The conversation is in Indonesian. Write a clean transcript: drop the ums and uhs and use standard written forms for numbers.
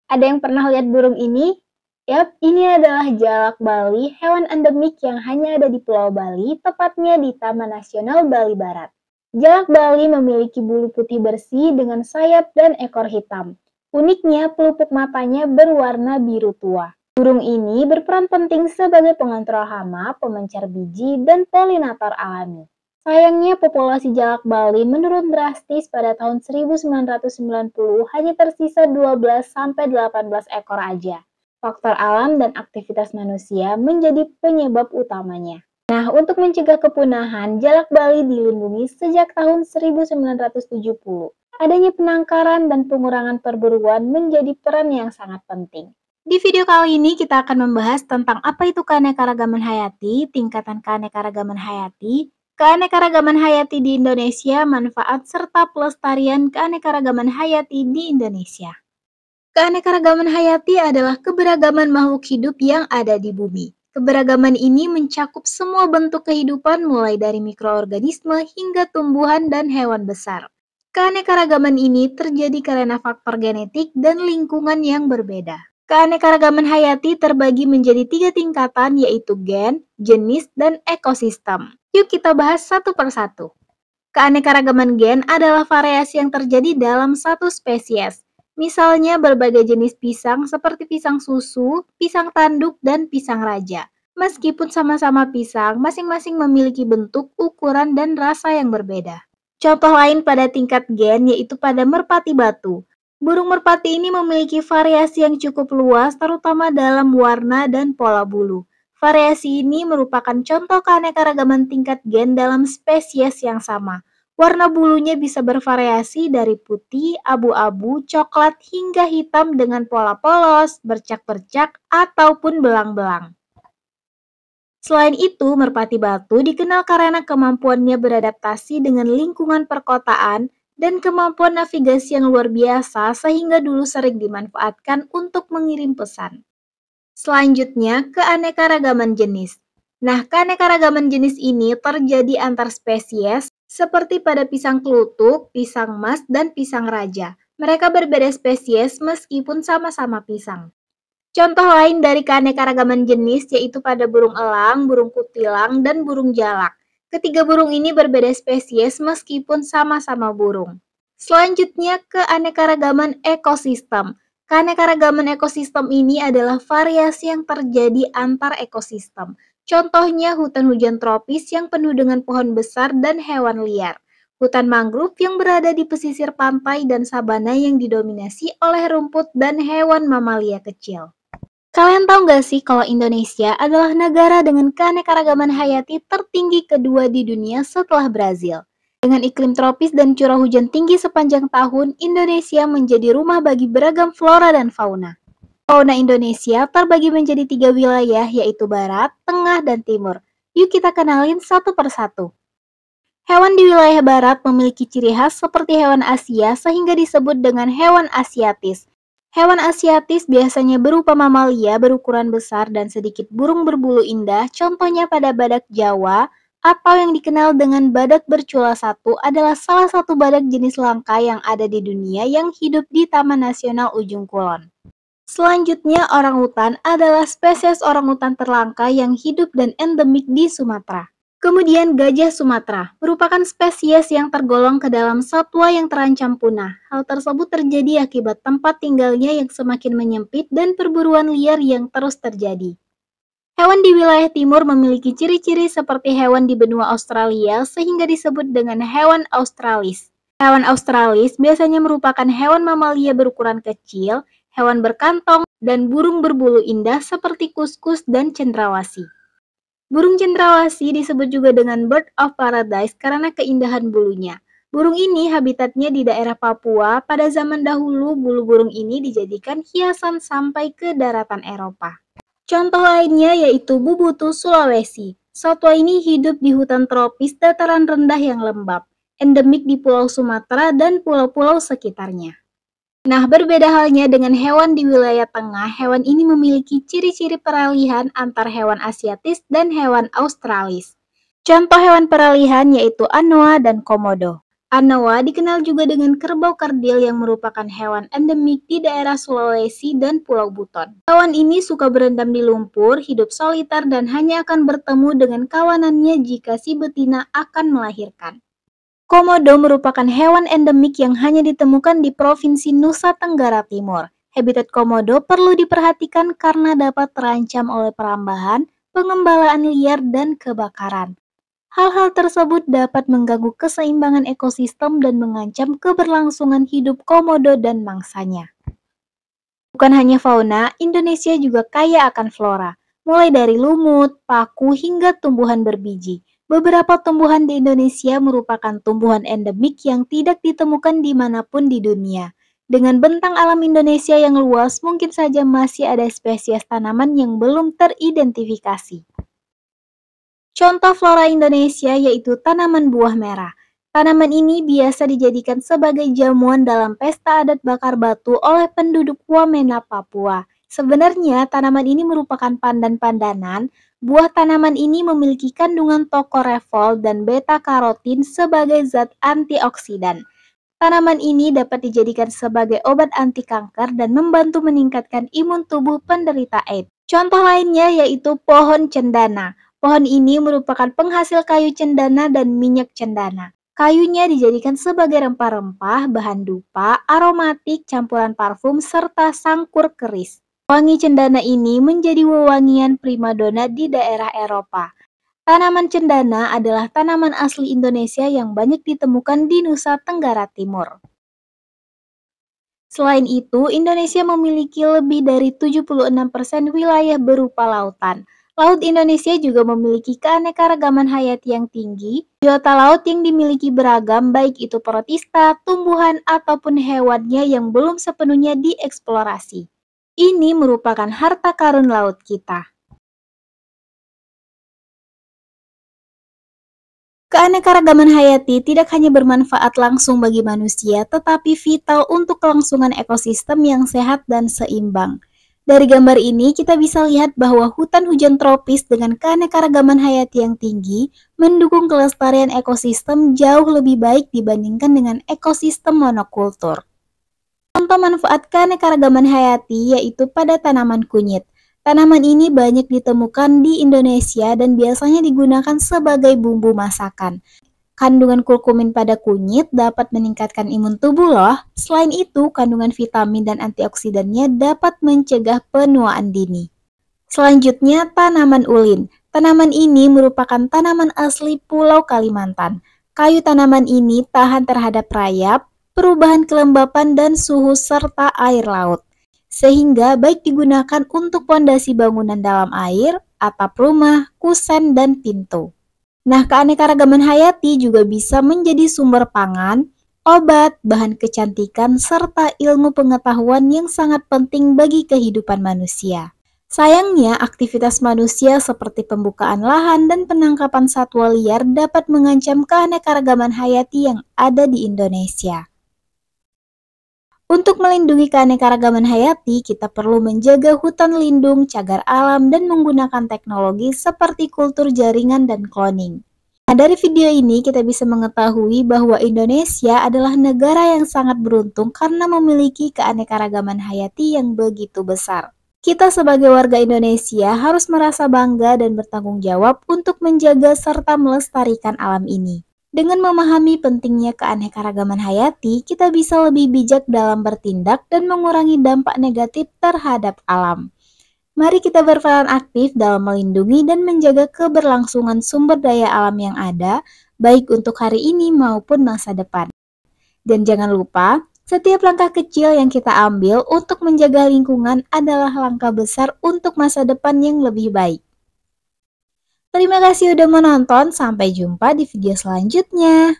Ada yang pernah lihat burung ini? Yap, ini adalah jalak Bali, hewan endemik yang hanya ada di Pulau Bali, tepatnya di Taman Nasional Bali Barat. Jalak Bali memiliki bulu putih bersih dengan sayap dan ekor hitam. Uniknya, pelupuk matanya berwarna biru tua. Burung ini berperan penting sebagai pengontrol hama, pemencar biji, dan polinator alami. Sayangnya populasi jalak Bali menurun drastis pada tahun 1990, hanya tersisa 12-18 ekor aja. Faktor alam dan aktivitas manusia menjadi penyebab utamanya. Nah, untuk mencegah kepunahan, jalak Bali dilindungi sejak tahun 1970. Adanya penangkaran dan pengurangan perburuan menjadi peran yang sangat penting. Di video kali ini kita akan membahas tentang apa itu keanekaragaman hayati, tingkatan keanekaragaman hayati di Indonesia, manfaat serta pelestarian keanekaragaman hayati di Indonesia. Keanekaragaman hayati adalah keberagaman makhluk hidup yang ada di bumi. Keberagaman ini mencakup semua bentuk kehidupan mulai dari mikroorganisme hingga tumbuhan dan hewan besar. Keanekaragaman ini terjadi karena faktor genetik dan lingkungan yang berbeda. Keanekaragaman hayati terbagi menjadi 3 tingkatan, yaitu gen, jenis, dan ekosistem. Yuk kita bahas satu persatu. Keanekaragaman gen adalah variasi yang terjadi dalam satu spesies. Misalnya berbagai jenis pisang seperti pisang susu, pisang tanduk, dan pisang raja. Meskipun sama-sama pisang, masing-masing memiliki bentuk, ukuran, dan rasa yang berbeda. Contoh lain pada tingkat gen yaitu pada merpati batu. Burung merpati ini memiliki variasi yang cukup luas, terutama dalam warna dan pola bulu. Variasi ini merupakan contoh keanekaragaman tingkat gen dalam spesies yang sama. Warna bulunya bisa bervariasi dari putih, abu-abu, coklat, hingga hitam dengan pola polos, bercak-bercak, ataupun belang-belang. Selain itu, merpati batu dikenal karena kemampuannya beradaptasi dengan lingkungan perkotaan dan kemampuan navigasi yang luar biasa sehingga dulu sering dimanfaatkan untuk mengirim pesan. Selanjutnya, keanekaragaman jenis. Nah, keanekaragaman jenis ini terjadi antar spesies seperti pada pisang kelutuk, pisang mas, dan pisang raja. Mereka berbeda spesies meskipun sama-sama pisang. Contoh lain dari keanekaragaman jenis yaitu pada burung elang, burung kutilang, dan burung jalak. Ketiga burung ini berbeda spesies meskipun sama-sama burung. Selanjutnya, keanekaragaman ekosistem. Keanekaragaman ekosistem ini adalah variasi yang terjadi antar ekosistem. Contohnya hutan hujan tropis yang penuh dengan pohon besar dan hewan liar. Hutan mangrove yang berada di pesisir pantai dan sabana yang didominasi oleh rumput dan hewan mamalia kecil. Kalian tahu nggak sih kalau Indonesia adalah negara dengan keanekaragaman hayati tertinggi kedua di dunia setelah Brazil? Dengan iklim tropis dan curah hujan tinggi sepanjang tahun, Indonesia menjadi rumah bagi beragam flora dan fauna. Fauna Indonesia terbagi menjadi 3 wilayah, yaitu Barat, Tengah, dan Timur. Yuk kita kenalin satu persatu. Hewan di wilayah Barat memiliki ciri khas seperti hewan Asia sehingga disebut dengan hewan asiatis. Hewan asiatis biasanya berupa mamalia berukuran besar dan sedikit burung berbulu indah, contohnya pada badak Jawa, atau yang dikenal dengan badak bercula satu adalah salah satu badak jenis langka yang ada di dunia yang hidup di Taman Nasional Ujung Kulon. Selanjutnya, orangutan adalah spesies orangutan terlangka yang hidup dan endemik di Sumatera. Kemudian gajah Sumatera merupakan spesies yang tergolong ke dalam satwa yang terancam punah. Hal tersebut terjadi akibat tempat tinggalnya yang semakin menyempit dan perburuan liar yang terus terjadi. Hewan di wilayah timur memiliki ciri-ciri seperti hewan di benua Australia sehingga disebut dengan hewan australis. Hewan australis biasanya merupakan hewan mamalia berukuran kecil, hewan berkantong, dan burung berbulu indah seperti kuskus dan cendrawasih. Burung cendrawasih disebut juga dengan bird of paradise karena keindahan bulunya. Burung ini habitatnya di daerah Papua. Pada zaman dahulu, bulu burung ini dijadikan hiasan sampai ke daratan Eropa. Contoh lainnya yaitu bubutu Sulawesi. Satwa ini hidup di hutan tropis dataran rendah yang lembab, endemik di Pulau Sumatera dan pulau-pulau sekitarnya. Nah, berbeda halnya dengan hewan di wilayah tengah, hewan ini memiliki ciri-ciri peralihan antar hewan asiatis dan hewan australis. Contoh hewan peralihan yaitu anoa dan komodo. Anoa dikenal juga dengan kerbau kerdil yang merupakan hewan endemik di daerah Sulawesi dan Pulau Buton. Hewan ini suka berendam di lumpur, hidup soliter, dan hanya akan bertemu dengan kawanannya jika si betina akan melahirkan. Komodo merupakan hewan endemik yang hanya ditemukan di Provinsi Nusa Tenggara Timur. Habitat komodo perlu diperhatikan karena dapat terancam oleh perambahan, pengembalaan liar, dan kebakaran. Hal-hal tersebut dapat mengganggu keseimbangan ekosistem dan mengancam keberlangsungan hidup komodo dan mangsanya. Bukan hanya fauna, Indonesia juga kaya akan flora, mulai dari lumut, paku, hingga tumbuhan berbiji. Beberapa tumbuhan di Indonesia merupakan tumbuhan endemik yang tidak ditemukan dimanapun di dunia. Dengan bentang alam Indonesia yang luas, mungkin saja masih ada spesies tanaman yang belum teridentifikasi. Contoh flora Indonesia yaitu tanaman buah merah. Tanaman ini biasa dijadikan sebagai jamuan dalam pesta adat bakar batu oleh penduduk Wamena, Papua. Sebenarnya tanaman ini merupakan pandan-pandanan. Buah tanaman ini memiliki kandungan tokorefol dan beta-karotin sebagai zat antioksidan. Tanaman ini dapat dijadikan sebagai obat anti kanker dan membantu meningkatkan imun tubuh penderita AIDS. Contoh lainnya yaitu pohon cendana. Pohon ini merupakan penghasil kayu cendana dan minyak cendana. Kayunya dijadikan sebagai rempah-rempah, bahan dupa, aromatik, campuran parfum, serta sangkur keris. Wangi cendana ini menjadi wewangian primadona di daerah Eropa. Tanaman cendana adalah tanaman asli Indonesia yang banyak ditemukan di Nusa Tenggara Timur. Selain itu, Indonesia memiliki lebih dari 76% wilayah berupa lautan. Laut Indonesia juga memiliki keanekaragaman hayati yang tinggi. Biota laut yang dimiliki beragam, baik itu protista, tumbuhan, ataupun hewannya yang belum sepenuhnya dieksplorasi. Ini merupakan harta karun laut kita. Keanekaragaman hayati tidak hanya bermanfaat langsung bagi manusia, tetapi vital untuk kelangsungan ekosistem yang sehat dan seimbang. Dari gambar ini, kita bisa lihat bahwa hutan hujan tropis dengan keanekaragaman hayati yang tinggi mendukung kelestarian ekosistem jauh lebih baik dibandingkan dengan ekosistem monokultur. Contoh manfaat keanekaragaman hayati yaitu pada tanaman kunyit. Tanaman ini banyak ditemukan di Indonesia dan biasanya digunakan sebagai bumbu masakan. Kandungan kurkumin pada kunyit dapat meningkatkan imun tubuh loh. Selain itu, kandungan vitamin dan antioksidannya dapat mencegah penuaan dini. Selanjutnya, tanaman ulin. Tanaman ini merupakan tanaman asli Pulau Kalimantan. Kayu tanaman ini tahan terhadap rayap, perubahan kelembapan dan suhu serta air laut. Sehingga baik digunakan untuk pondasi bangunan dalam air, atap rumah, kusen, dan pintu. Nah, keanekaragaman hayati juga bisa menjadi sumber pangan, obat, bahan kecantikan, serta ilmu pengetahuan yang sangat penting bagi kehidupan manusia. Sayangnya, aktivitas manusia seperti pembukaan lahan dan penangkapan satwa liar dapat mengancam keanekaragaman hayati yang ada di Indonesia. Untuk melindungi keanekaragaman hayati, kita perlu menjaga hutan lindung, cagar alam, dan menggunakan teknologi seperti kultur jaringan dan cloning. Nah, dari video ini kita bisa mengetahui bahwa Indonesia adalah negara yang sangat beruntung karena memiliki keanekaragaman hayati yang begitu besar. Kita sebagai warga Indonesia harus merasa bangga dan bertanggung jawab untuk menjaga serta melestarikan alam ini. Dengan memahami pentingnya keanekaragaman hayati, kita bisa lebih bijak dalam bertindak dan mengurangi dampak negatif terhadap alam. Mari kita berperan aktif dalam melindungi dan menjaga keberlangsungan sumber daya alam yang ada, baik untuk hari ini maupun masa depan. Dan jangan lupa, setiap langkah kecil yang kita ambil untuk menjaga lingkungan adalah langkah besar untuk masa depan yang lebih baik. Terima kasih udah menonton, sampai jumpa di video selanjutnya.